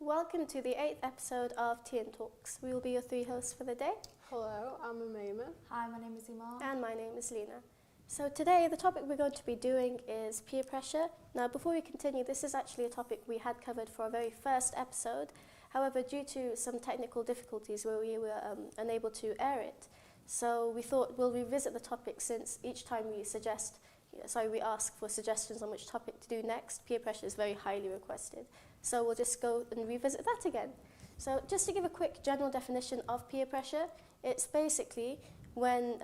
Welcome to the 8th episode of Tea and Talks. We will be your three hosts for the day. Hello, I'm Omema. Hi, my name is Imaan. And my name is Lina. So today the topic we're going to be doing is peer pressure. Now before we continue, this is actually a topic we had covered for our very first episode. However, due to some technical difficulties where we were unable to air it, so we thought we'll revisit the topic since each time we we ask for suggestions on which topic to do next, peer pressure is very highly requested. So we'll just go and revisit that again. So just to give a quick general definition of peer pressure, it's basically when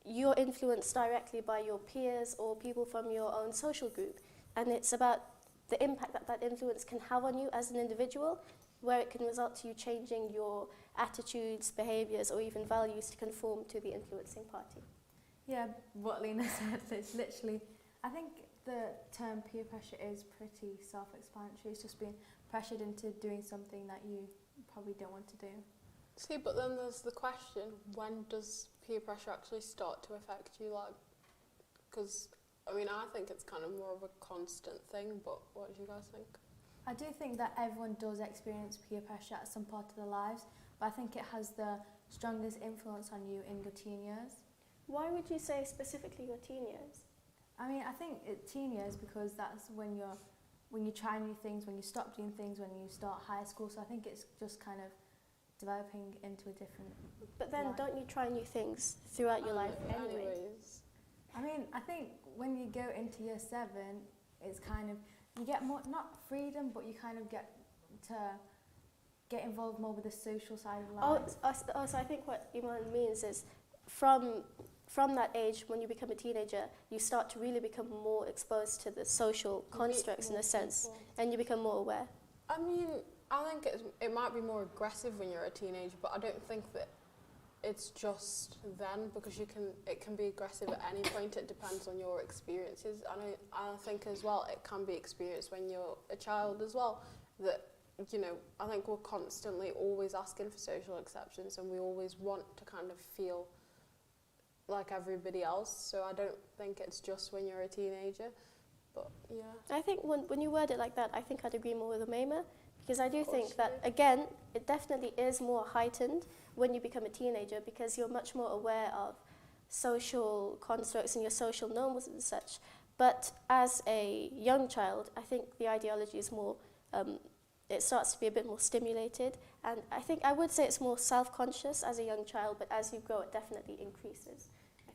you're influenced directly by your peers or people from your own social group. And it's about the impact that that influence can have on you as an individual, where it can result to you changing your attitudes, behaviours, or even values to conform to the influencing party. Yeah, what Lina said, it's literally, I think the term peer pressure is pretty self-explanatory. It's just being pressured into doing something that you probably don't want to do. See, but then there's the question, when does peer pressure actually start to affect you? Because, I think it's kind of more of a constant thing, but what do you guys think? I do think that everyone does experience peer pressure at some part of their lives, but I think it has the strongest influence on you in your teen years. Why would you say specifically your teen years? I think teen years because that's when you try new things, when you stop doing things, when you start high school. So I think it's just kind of developing into a different But then life. don't you try new things throughout your life anyway? I think when you go into year 7, it's kind of, you get more, not freedom, but you kind of get to get involved more with the social side of life. So I think what Imaan means is from that age, when you become a teenager, you start to really become more exposed to the social constructs in a sense, and you become more aware. I think it might be more aggressive when you're a teenager, but I don't think that it's just then, because it can be aggressive at any point. It depends on your experiences. I think as well it can be experienced when you're a child as well. That I think we're constantly always asking for social acceptance, and we always want to kind of feel like everybody else. So I don't think it's just when you're a teenager. But yeah. I think when you word it like that, I think I'd agree more with Omema, because I do think that, again, it definitely is more heightened when you become a teenager, because you're much more aware of social constructs and your social norms and such. But as a young child, I think the ideology is more, it starts to be a bit more stimulated. And I think I would say it's more self-conscious as a young child, but as you grow, it definitely increases.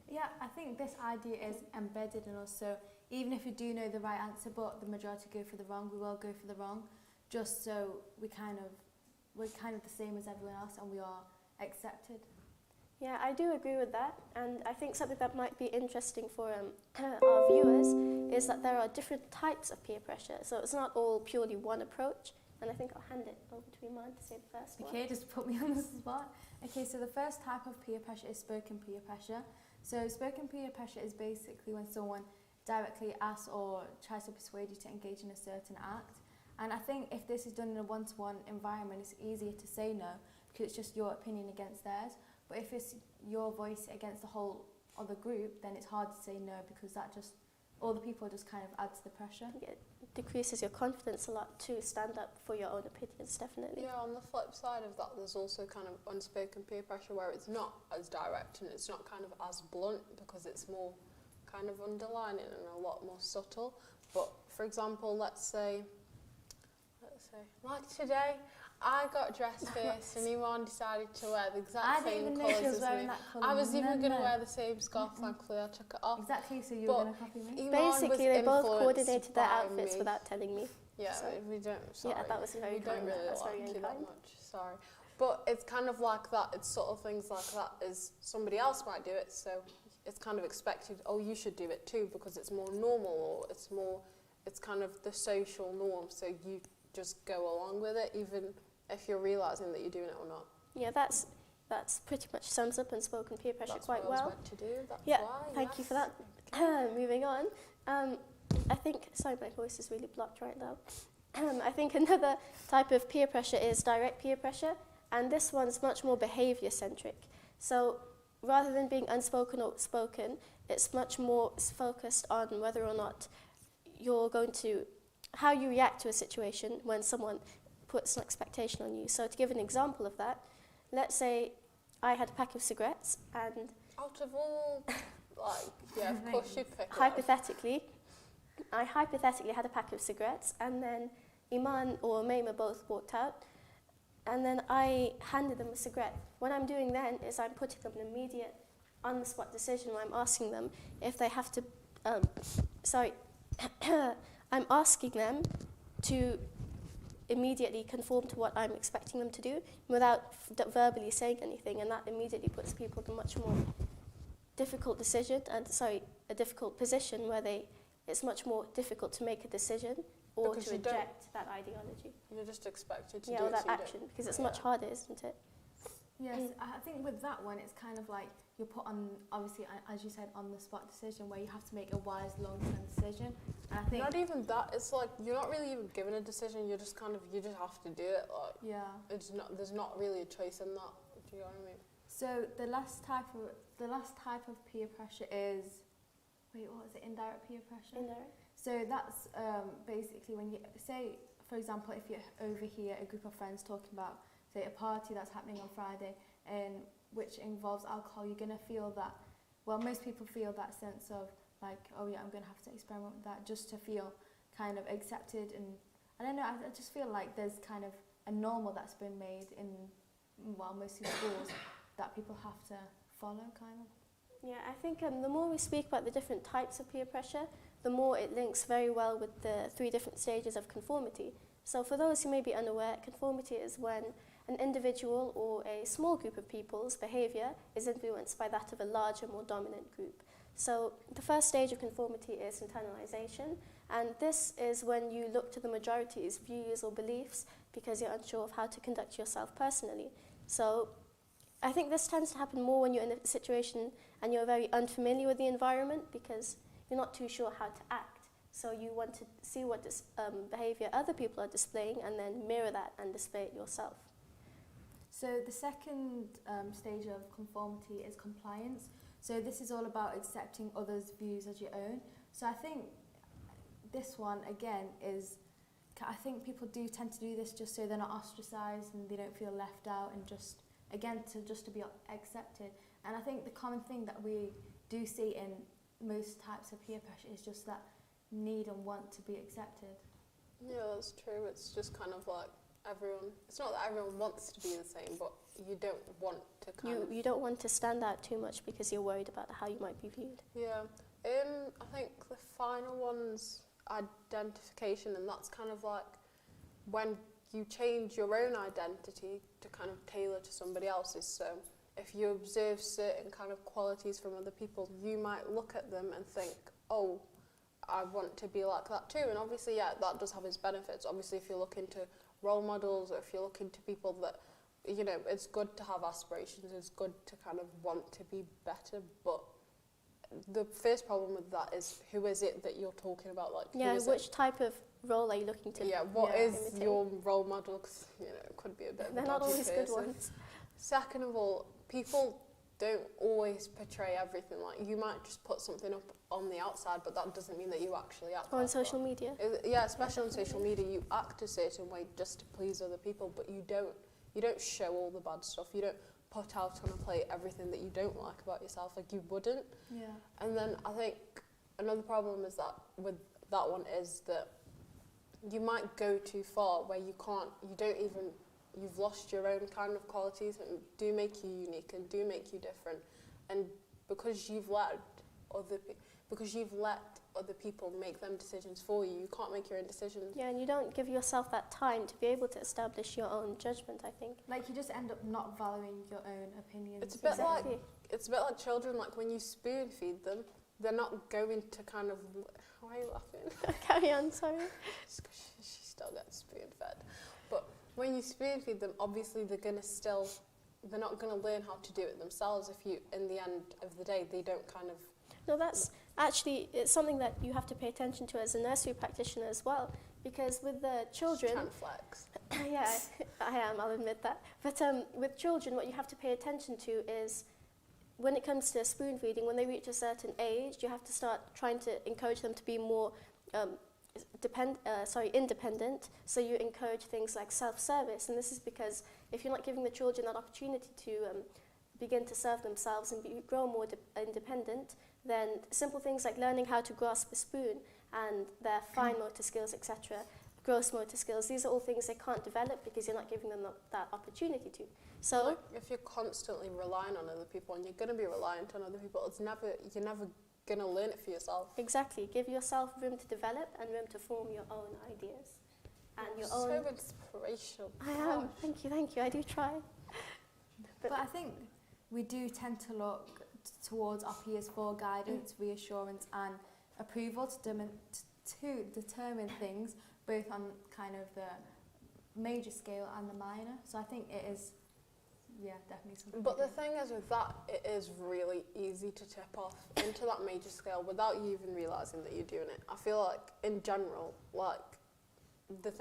Yeah, I think this idea is embedded in us. So even if you do know the right answer, but the majority go for the wrong, we will go for the wrong, just so we're kind of the same as everyone else, and we are accepted. Yeah, I do agree with that, and I think something that might be interesting for our viewers is that there are different types of peer pressure, so it's not all purely one approach, and I think I'll hand it over to Imaan to say the first one. Okay, just put me on the spot. Okay, so the first type of peer pressure is spoken peer pressure. So spoken peer pressure is basically when someone directly asks or tries to persuade you to engage in a certain act. And I think if this is done in a one-to-one environment, it's easier to say no, because it's just your opinion against theirs. But if it's your voice against the whole other group, then it's hard to say no, because that just, all the people just kind of add to the pressure. It decreases your confidence a lot to stand up for your own opinions, definitely. Yeah, on the flip side of that, there's also kind of unspoken peer pressure where it's not as direct and it's not kind of as blunt, because it's more kind of underlining and a lot more subtle. But for example, let's say like today, I got dressed first and Imaan decided to wear the exact same colours as me. I was even going to wear the same scarf, thankfully I took it off. Exactly, so you were going to copy me? Basically, they both coordinated their outfits without telling me. Yeah, so. we don't, sorry. Yeah, that was very we don't kind. really That's like very you unkind. that much, sorry. But it's kind of like that, it's sort of things like that as somebody else might do it, so it's kind of expected, oh, you should do it too, because it's more normal, or it's kind of the social norm, so you just go along with it, even if you're realising that you're doing it or not. Yeah, that's pretty much sums up unspoken peer pressure quite well. That's what I was meant to do, that's yeah, why. Thank you for that. Moving on. I think, sorry, my voice is really blocked right now. I think another type of peer pressure is direct peer pressure, and this one's much more behaviour-centric. So rather than being unspoken or spoken, it's much more focused on whether or not you're going to, how you react to a situation when someone puts an expectation on you. So to give an example of that, let's say I had a pack of cigarettes and Out of all, like, yeah, of course you'd pick hypothetically, I hypothetically had a pack of cigarettes, and then Imaan or Omema both walked out, and then I handed them a cigarette. What I'm doing then is I'm putting them an immediate on-the-spot decision where I'm asking them if they have to, I'm asking them to immediately conform to what I'm expecting them to do without verbally saying anything, and that immediately puts people in a much more difficult decision, a difficult position where it's much more difficult to make a decision or Because to reject that ideology. You're just expected to do Yeah, or it. that so you action, because it's much harder, isn't it? Yes, I think with that one, it's kind of like you're put on, obviously, as you said, on the spot decision where you have to make a wise long-term decision. And I think Not even that. It's like you're not really even given a decision. You're just you just have to do it. Like there's not really a choice in that. Do you know what I mean? So the last type of peer pressure is, what was it? Indirect peer pressure. Indirect. So that's basically when you say, for example, if you're over here, a group of friends talking about, say, a party that's happening on Friday, and which involves alcohol, you're going to feel that, well, most people feel that sense of like, oh yeah, I'm going to have to experiment with that just to feel kind of accepted. And I don't know, I just feel like there's kind of a normal that's been made in, well, mostly schools that people have to follow, kind of. Yeah, I think the more we speak about the different types of peer pressure, the more it links very well with the 3 different stages of conformity. So for those who may be unaware, conformity is when an individual or a small group of people's behaviour is influenced by that of a larger, more dominant group. So the first stage of conformity is internalisation, and this is when you look to the majority's views or beliefs because you're unsure of how to conduct yourself personally. So I think this tends to happen more when you're in a situation and you're very unfamiliar with the environment because you're not too sure how to act. So you want to see what behaviour other people are displaying and then mirror that and display it yourself. So the second stage of conformity is compliance. So this is all about accepting others' views as your own. So I think this one, again, is, I think people do tend to do this just so they're not ostracised and they don't feel left out, and just, again, just to be accepted. And I think the common thing that we do see in most types of peer pressure is just that need and want to be accepted. Yeah, that's true. It's just kind of like everyone, it's not that everyone wants to be the same, but you don't want to You don't want to stand out too much because you're worried about how you might be viewed. Yeah. I think the final one's identification, and that's kind of like when you change your own identity to kind of tailor to somebody else's. So if you observe certain kind of qualities from other people, you might look at them and think, oh, I want to be like that too. And obviously, yeah, that does have its benefits. Obviously, if you look into role models, or if you look into people that, you know, it's good to have aspirations, it's good to kind of want to be better, but the first problem with that is, who is it that you're talking about? Like, yeah, which type of role are you looking to what is imitate? your role model? 'Cause, you know, it could be a bit of They're a not dodgy always person. good ones. Second of all, people don't always portray everything. Like, you might just put something up on the outside, but that doesn't mean that you actually act Or on like social that. media. Yeah, especially on social media, you act a certain way just to please other people, but you don't show all the bad stuff. You don't put out on a plate everything that you don't like about yourself, like you wouldn't. Yeah. And then I think another problem is that with that one is that you might go too far where you've lost your own kind of qualities and do make you unique and do make you different. And because you've let other people make them decisions for you, you can't make your own decisions. Yeah, and you don't give yourself that time to be able to establish your own judgment, I think. Like, you just end up not valuing your own opinions. It's a bit Exactly. it's a bit like children. Like, when you spoon feed them, they're not going to kind of. Why are you laughing? Carry on, sorry. Just 'cause she still gets spoon fed. But when you spoon feed them, obviously they're not gonna learn how to do it themselves if you, in the end of the day, they don't kind of. No, that's actually, it's something that you have to pay attention to as a nursery practitioner as well, because with the children, Trying to flex. yeah, I am, I'll admit that. But with children, what you have to pay attention to is when it comes to spoon feeding, when they reach a certain age, you have to start trying to encourage them to be more independent, so you encourage things like self-service, and this is because if you're not giving the children that opportunity to begin to serve themselves and grow more independent, then simple things like learning how to grasp a spoon and their fine motor skills, etc., gross motor skills, these are all things they can't develop because you're not giving them that opportunity to. So like if you're constantly relying on other people and you're going to be reliant on other people, you're never going to learn it for yourself. exactly, give yourself room to develop and room to form your own ideas and your own. So inspirational. I am. Thank you. I do try. But I think we do tend to look towards our peers for guidance, reassurance and approval to determine things both on kind of the major scale and the minor. So I think it is, definitely something. But the thing is with that, it is really easy to tip off into that major scale without you even realising that you're doing it. I feel like in general, like the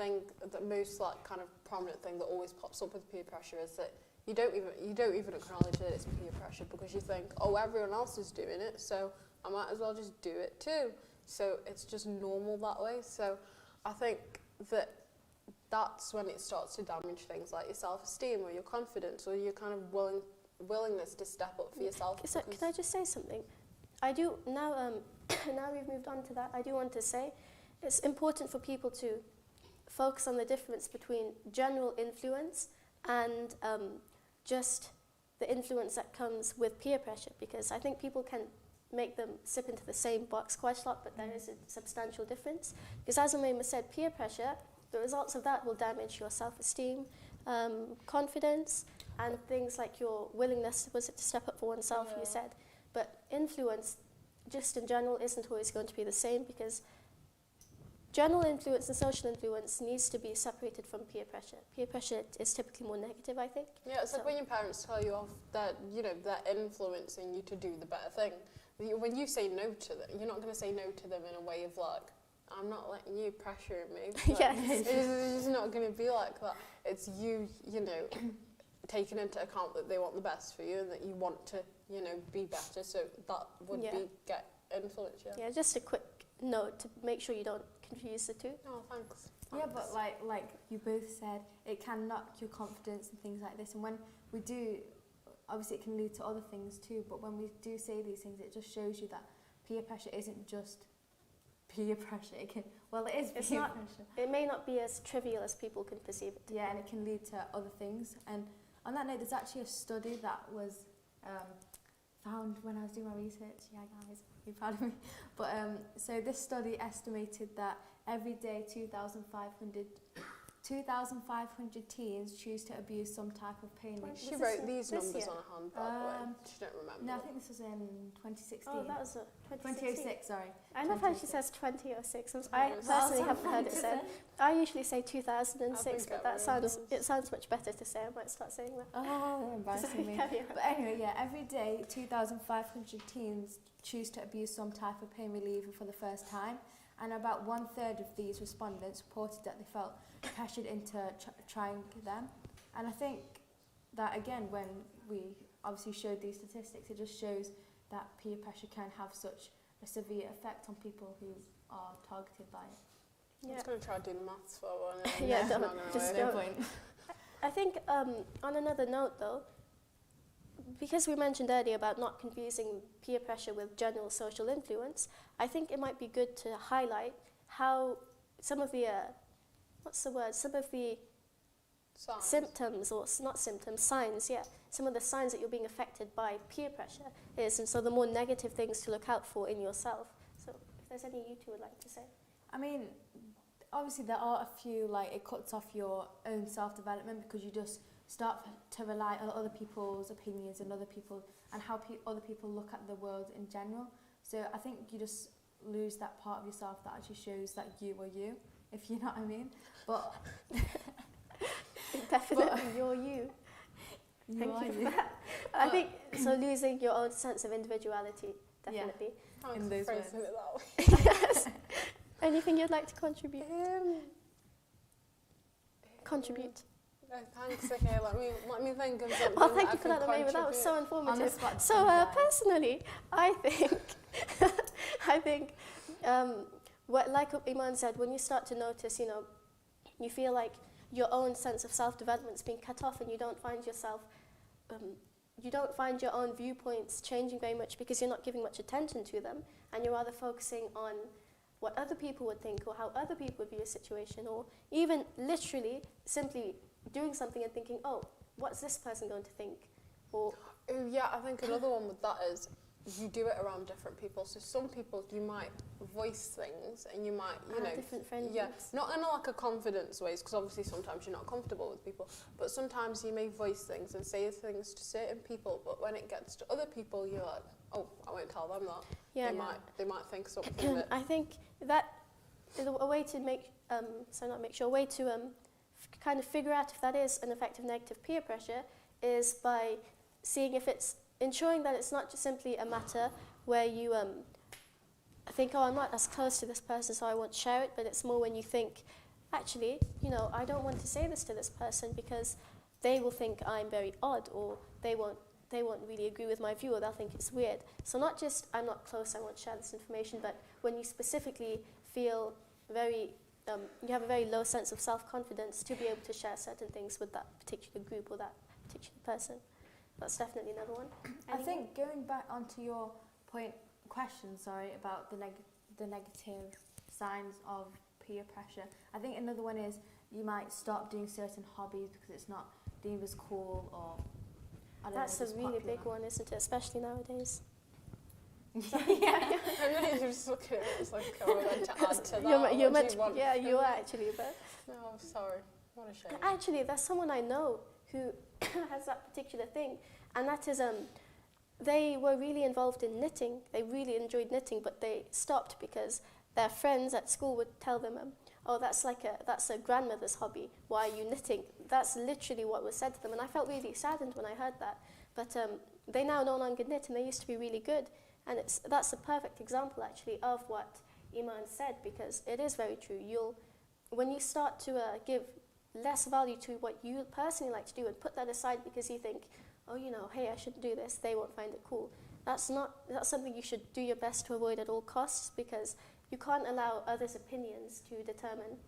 most like kind of prominent thing that always pops up with peer pressure is that you don't even acknowledge that it's peer pressure because you think, oh, everyone else is doing it, so I might as well just do it too. So it's just normal that way. So I think that's when it starts to damage things like your self-esteem or your confidence or your kind of willingness to step up for yourself. So can I just say something? I do now. Now we've moved on to that. I do want to say it's important for people to focus on the difference between general influence and just the influence that comes with peer pressure, because I think people can make them slip into the same box quite a lot, but there is a substantial difference. Because as Omema said, peer pressure, the results of that will damage your self-esteem, confidence, and things like your willingness to step up for oneself, you said. But influence, just in general, isn't always going to be the same, because general influence and social influence needs to be separated from peer pressure. Peer pressure is typically more negative, I think. Yeah, it's like when your parents tell you off that, they're influencing you to do the better thing. When you say no to them, you're not going to say no to them in a way of like, I'm not letting you pressure me. Yes. It's not going to be like that. It's you taking into account that they want the best for you and that you want to, be better. So that would get influence, Yeah, just a quick note to make sure you don't confuse the two. Oh, thanks. Yeah, but like you both said, it can knock your confidence and things like this. And when we do, obviously it can lead to other things too, but when we do say these things, it just shows you that peer pressure isn't just peer pressure. It is peer pressure. It may not be as trivial as people can perceive it to be. And it can lead to other things. And on that note, there's actually a study that was found when I was doing my research. Yeah, guys, be proud of me. But so this study estimated that every day 2,500 teens choose to abuse some type of pain. She wrote these numbers on a hand, by the way. She don't remember. No, I think this was in 2016. Oh, that was 2006, sorry. I love how she says 2006. I personally haven't heard it said. I usually say 2006, but it sounds much better to say. I might start saying that. Oh, they're embarrassing me. But anyway, every day 2,500 teens choose to abuse some type of pain reliever for the first time, and about 1/3 of these respondents reported that they felt pressured into trying them. And I think that, again, when we obviously showed these statistics, it just shows that peer pressure can have such a severe effect on people who are targeted by it. I'm just going to try to do the maths for one. No point. I think on another note, though, because we mentioned earlier about not confusing peer pressure with general social influence, I think it might be good to highlight how some of the some of the signs. Symptoms, or not symptoms, signs, some of the signs that you're being affected by peer pressure is, and so the more negative things to look out for in yourself. So if there's any you two would like to say. I mean, obviously there are a few, like, it cuts off your own self-development because you just start to rely on other people's opinions and how other people look at the world in general. So I think you just lose that part of yourself that actually shows that you are you, if you know what I mean. But definitely, you're you. Thank you for that. I think so. Losing your own sense of individuality, definitely. Yeah. In those words. It that way. Yes. Anything you'd like to contribute? Contribute. No, thanks. Okay, let me think of something. Well, thank you for that, Omema. That was so informative. So personally, I think like Imaan said, when you start to notice, you feel like your own sense of self-development's being cut off, and you don't find your own viewpoints changing very much because you're not giving much attention to them, and you're rather focusing on what other people would think or how other people would view a situation, or even literally simply doing something and thinking, oh, what's this person going to think? Or Yeah, I think another one with that is you do it around different people. So some people you might voice things, and you might, different friend yeah, groups. not in like a confidence ways, because obviously sometimes you're not comfortable with people, but sometimes you may voice things and say things to certain people, but when it gets to other people, you're like, oh, I won't tell them that. Yeah. They might think something that. I think that is a way to kind of figure out if that is an effect of negative peer pressure is by seeing if it's ensuring that it's not just simply a matter where you think, oh, I'm not as close to this person, so I won't share it, but it's more when you think, actually, I don't want to say this to this person because they will think I'm very odd, or they won't really agree with my view, or they'll think it's weird. So not just I'm not close, I won't share this information, but when you specifically feel you have a very low sense of self-confidence to be able to share certain things with that particular group or that particular person. That's definitely another one. I think going back onto your question, about the negative signs of peer pressure, I think another one is you might stop doing certain hobbies because it's not deemed as cool, or That's a really big one, isn't it? Especially nowadays. Yeah. I'm just looking at it, it's like I wanted to add to that. You are actually, but... No, I'm sorry. What a shame. Actually, there's someone I know who has that particular thing, and that is they were really involved in knitting. They really enjoyed knitting, but they stopped because their friends at school would tell them, oh, that's a grandmother's hobby. Why are you knitting? That's literally what was said to them, and I felt really saddened when I heard that. But they now no longer knit, and they used to be really good. And that's a perfect example, actually, of what Imaan said, because it is very true. When you start to give less value to what you personally like to do and put that aside because you think, oh, hey, I shouldn't do this, they won't find it cool. That's something you should do your best to avoid at all costs, because you can't allow others' opinions to determine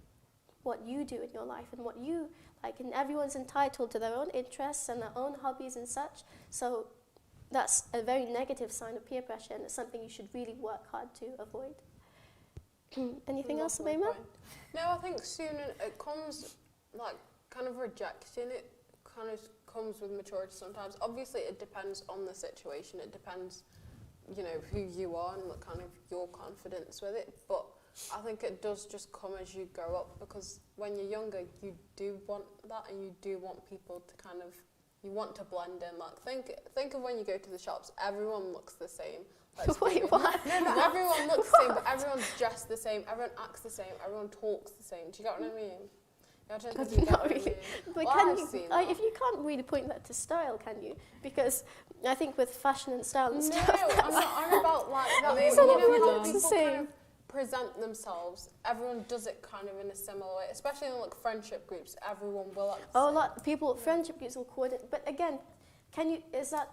what you do in your life and what you like. And everyone's entitled to their own interests and their own hobbies and such. So that's a very negative sign of peer pressure, and it's something you should really work hard to avoid. Anything else, Omema? No, I think soon it comes, like, kind of rejecting it kind of comes with maturity sometimes. Obviously, it depends on the situation. It depends, who you are and kind of your confidence with it. But I think it does just come as you grow up, because when you're younger, you do want that, and you do want people to kind of, you want to blend in. Like, think of when you go to the shops, everyone looks the same. Wait, what? No, everyone looks the same, but everyone's dressed the same, everyone acts the same, everyone talks the same. Do you get what I mean? I don't think you get what I mean. But Well, if you can't really point that to style, can you? Because I think with fashion and style and No, stuff, I'm about like that. These You are know not how the people same. kind of present themselves. Everyone does it kind of in a similar way, especially in like friendship groups. Everyone will act the a same. lot of people, friendship groups will coordinate. But again, is that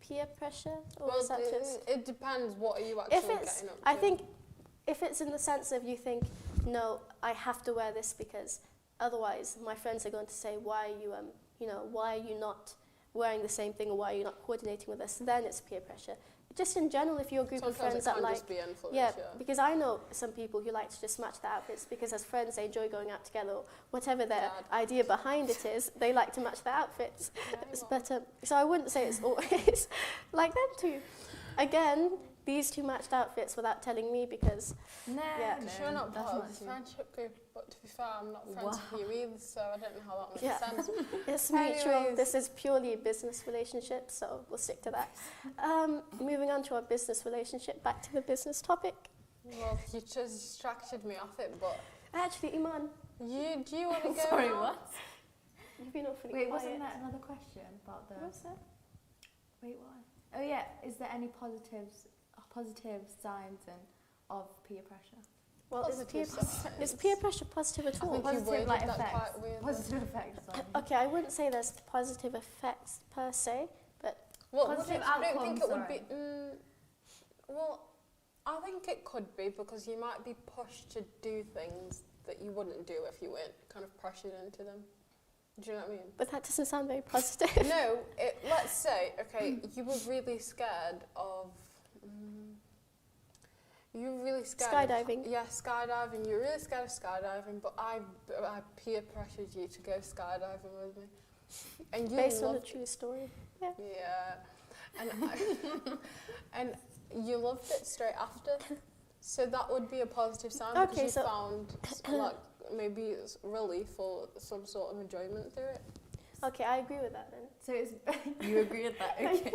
peer pressure, or Well, is that just... it depends. What are you actually getting up to? I think if it's in the sense of you think, no, I have to wear this because otherwise my friends are going to say, why are you not wearing the same thing, or why are you not coordinating with us? Then it's peer pressure. Just in general, if you're a group of friends that like... Just be influence, yeah, because I know some people who like to just match their outfits because as friends they enjoy going out together, or whatever their idea behind it is, they like to match their outfits. But so I wouldn't say it's always like them two. Again, these two matched outfits without telling me because... No, We're not that's part not of the true. friendship group, but to be fair, I'm not friends with you either, so I don't know how that makes sense. It's mutual. Anyways. This is purely a business relationship, so we'll stick to that. Moving on to our business relationship, back to the business topic. Well, you just distracted me off it, but... Actually, Imaan, Do you want to go Sorry, now? what? you've been awfully Wait, quiet. wasn't that another question about the... What's that? Wait, what? Oh yeah, is there any positive signs of peer pressure? Well, is peer pressure positive at I all? think you Positive, worded like, that effects. quite weirdly. Positive effects, sorry. Okay, I wouldn't say there's positive effects per se, but Well, Positive I don't think outcomes, it would be... sorry. well, I think it could be because you might be pushed to do things that you wouldn't do if you weren't kind of pressured into them. Do you know what I mean? But that doesn't sound very positive. No, let's say, okay, you were really scared of... you were really scared Skydiving. Skydiving. You were really scared of skydiving, but I peer pressured you to go skydiving with me. And you Based on a true story. Yeah. Yeah. And you loved it straight after. So that would be a positive sign Okay, because you so found like maybe relief or some sort of enjoyment through it. Okay, I agree with that then. So it's you agree with that? Okay.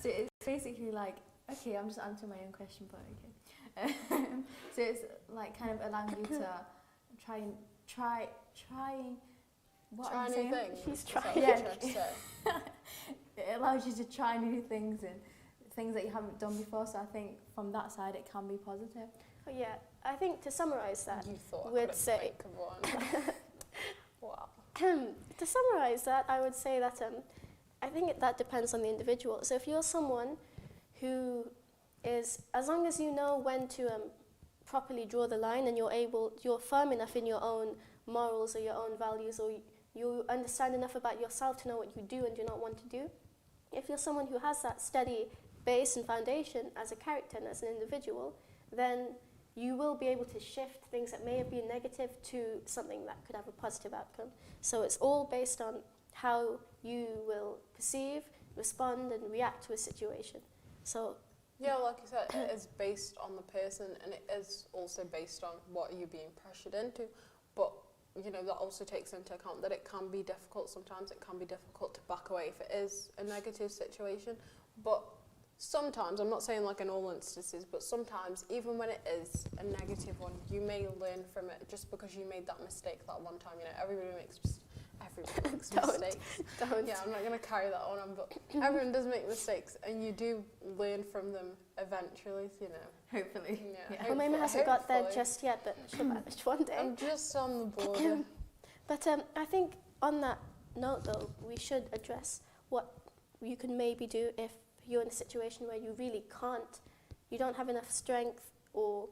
So it's basically like, okay, I'm just answering my own question, but okay. So it's like kind of allowing you to try what Try I'm new saying. things. She's is that trying. what Yeah. you're trying to say? It allows you to try new things and things that you haven't done before. So I think from that side, it can be positive. Oh, yeah, I think to summarise that, You thought I would couldn't say- think of one. Wow. to summarise that, I would say that I think that depends on the individual. So if you're someone who is, as long as you know when to properly draw the line and you're firm enough in your own morals or your own values, or you understand enough about yourself to know what you do and do not want to do. If you're someone who has that steady base and foundation as a character and as an individual, then you will be able to shift things that may have been negative to something that could have a positive outcome. So it's all based on how you will perceive, respond and react to a situation. So Yeah, like you said, it is based on the person and it is also based on what you're being pressured into. But, you know, that also takes into account that it can be difficult sometimes. It can be difficult to back away if it is a negative situation. But sometimes, I'm not saying like in all instances, but sometimes, even when it is a negative one, you may learn from it just because you made that mistake that one time. You know, everybody makes mistakes. don't. Yeah, I'm not going to carry that on, but everyone does make mistakes and you do learn from them eventually, you know. Hopefully. Yeah. Omema hasn't got there hopefully. just yet, but she'll manage one day. I'm just on the border. But I think on that note, though, we should address what you can maybe do if you're in a situation where you really can't, you don't have enough strength or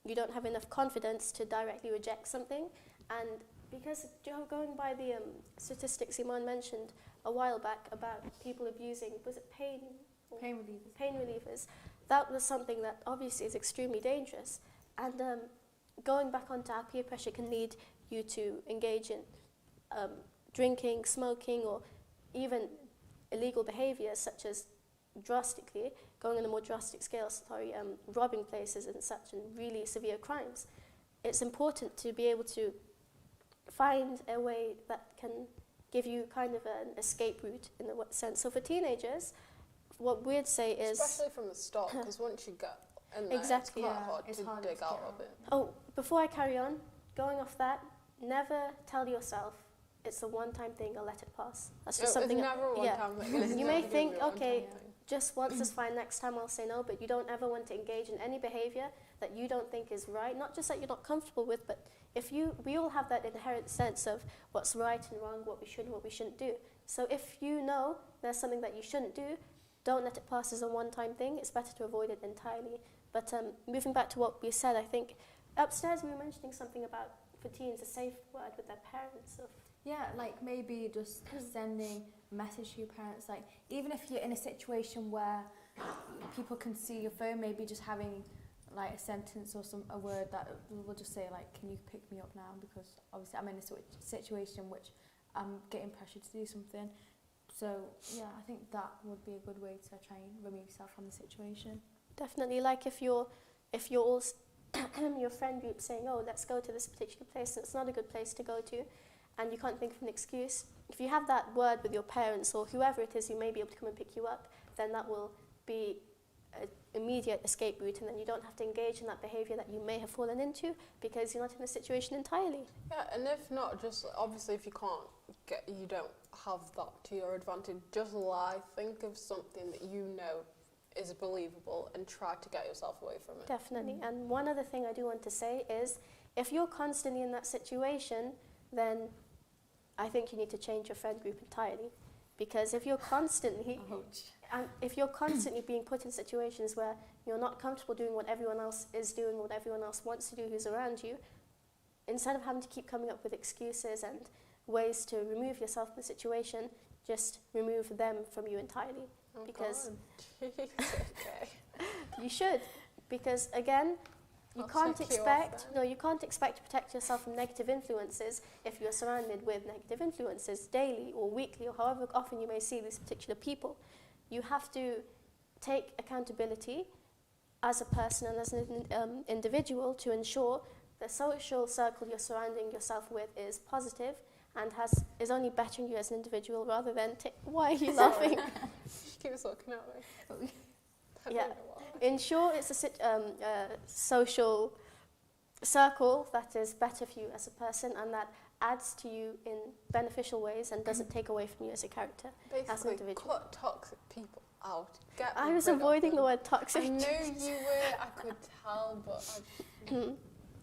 you don't have enough confidence to directly reject something. And because going by the statistics Imaan mentioned a while back about people abusing, was it pain relievers, that was something that obviously is extremely dangerous. And going back onto how peer pressure can lead you to engage in drinking, smoking, or even illegal behaviours such as going on a more drastic scale, robbing places and such, and really severe crimes. It's important to be able to find a way that can give you kind of an escape route in a sense. So for teenagers, what we'd say is... Especially from the start, because once you get in there, Exactly, it's quite hard to dig out of it. Oh, before I carry on, going off that, never tell yourself it's a one-time thing, I'll let it pass. That's just something... It's never a one-time thing. It's You never may gonna think, be a one-time okay, thing. just once is fine, next time I'll say no, but you don't ever want to engage in any behaviour that you don't think is right, not just that you're not comfortable with, but we all have that inherent sense of what's right and wrong, what we should and what we shouldn't do. So if you know there's something that you shouldn't do, don't let it pass as a one-time thing. It's better to avoid it entirely. But moving back to what we said, I think upstairs we were mentioning something about, for teens, a safe word with their parents. Yeah, like maybe just sending a message to your parents, like even if you're in a situation where people can see your phone, maybe just having like a sentence or a word that will just say like, can you pick me up now, because obviously I'm in a situation which I'm getting pressured to do something. So yeah, I think that would be a good way to try and remove yourself from the situation. Definitely, like if you're all your friend group saying, oh, let's go to this particular place, and it's not a good place to go to, and you can't think of an excuse, if you have that word with your parents or whoever it is who may be able to come and pick you up, then that will be an immediate escape route, and then you don't have to engage in that behaviour that you may have fallen into because you're not in the situation entirely. Yeah, and if not, just obviously if you don't have that to your advantage, just lie, think of something that you know is believable and try to get yourself away from it. Definitely. And one other thing I do want to say is, if you're constantly in that situation, then I think you need to change your friend group entirely. Because if you're constantly... And if you're constantly being put in situations where you're not comfortable doing what everyone else is doing, what everyone else wants to do who's around you, instead of having to keep coming up with excuses and ways to remove yourself from the situation, just remove them from you entirely. Oh Because God. Jeez, okay. you should, because again, you I'll can't check you off expect then. you can't expect to protect yourself from negative influences if you're surrounded with negative influences daily or weekly or however often you may see these particular people. You have to take accountability as a person and as an individual to ensure the social circle you're surrounding yourself with is positive and is only bettering you as an individual rather than why are you laughing? She keeps looking at me. I Yeah. don't know why. Ensure it's a social circle that is better for you as a person and that adds to you in beneficial ways and doesn't take away from you as a character, as an Basically, individual. cut toxic people out. Get I was rid of avoiding them. the word toxic. I knew you were. I could tell, but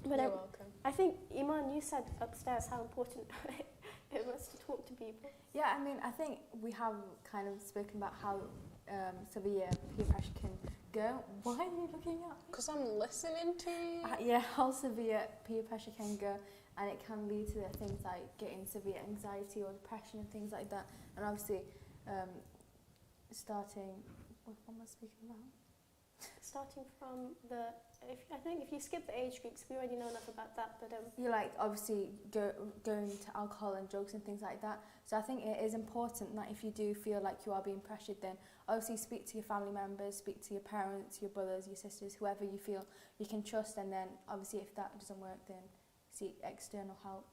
But you're welcome. I think, Imaan, you said upstairs how important it was to talk to people. Yeah, I mean, I think we have kind of spoken about how severe peer pressure can go. Why are you looking at me? Because I'm listening to you. Yeah, how severe peer pressure can go, and it can lead to things like getting severe anxiety or depression and things like that. And obviously, what am I speaking about? Starting from I think if you skip the age groups, we already know enough about that, but You like obviously going to alcohol and drugs and things like that. So I think it is important that if you do feel like you are being pressured, then obviously speak to your family members, speak to your parents, your brothers, your sisters, whoever you feel you can trust, and then obviously if that doesn't work, then seek external help.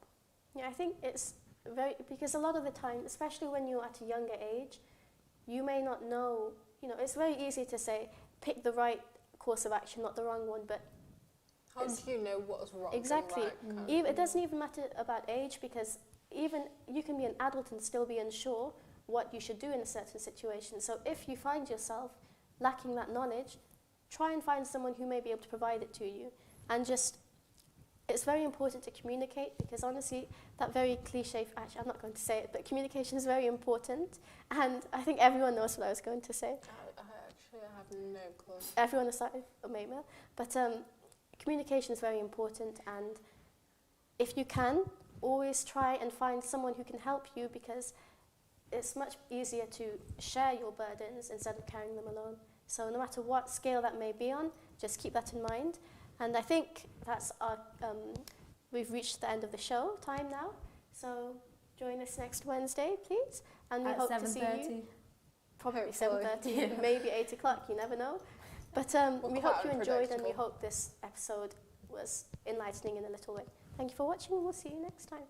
yeah, I think it's because a lot of the time, especially when you're at a younger age, you may not know, it's very easy to say, pick the right course of action, not the wrong one, but How do you know what's wrong? exactly. And right, It doesn't even matter about age, because even you can be an adult and still be unsure what you should do in a certain situation. So if you find yourself lacking that knowledge, try and find someone who may be able to provide it to you. And it's very important to communicate, because honestly, that very cliche, actually I'm not going to say it, but communication is very important. And I think everyone knows what I was going to say. I have no clue. Everyone aside Omema. But communication is very important, and if you can, always try and find someone who can help you, because it's much easier to share your burdens instead of carrying them alone. So no matter what scale that may be on, just keep that in mind. And I think that's we've reached the end of the show time now. So join us next Wednesday, please. And we At hope to see you. 7:30. Probably Hopefully. 7:30, maybe 8 o'clock, you never know. But we quite hope you enjoyed, and we unpredictable. hope this episode was enlightening in a little way. Thank you for watching, and we'll see you next time.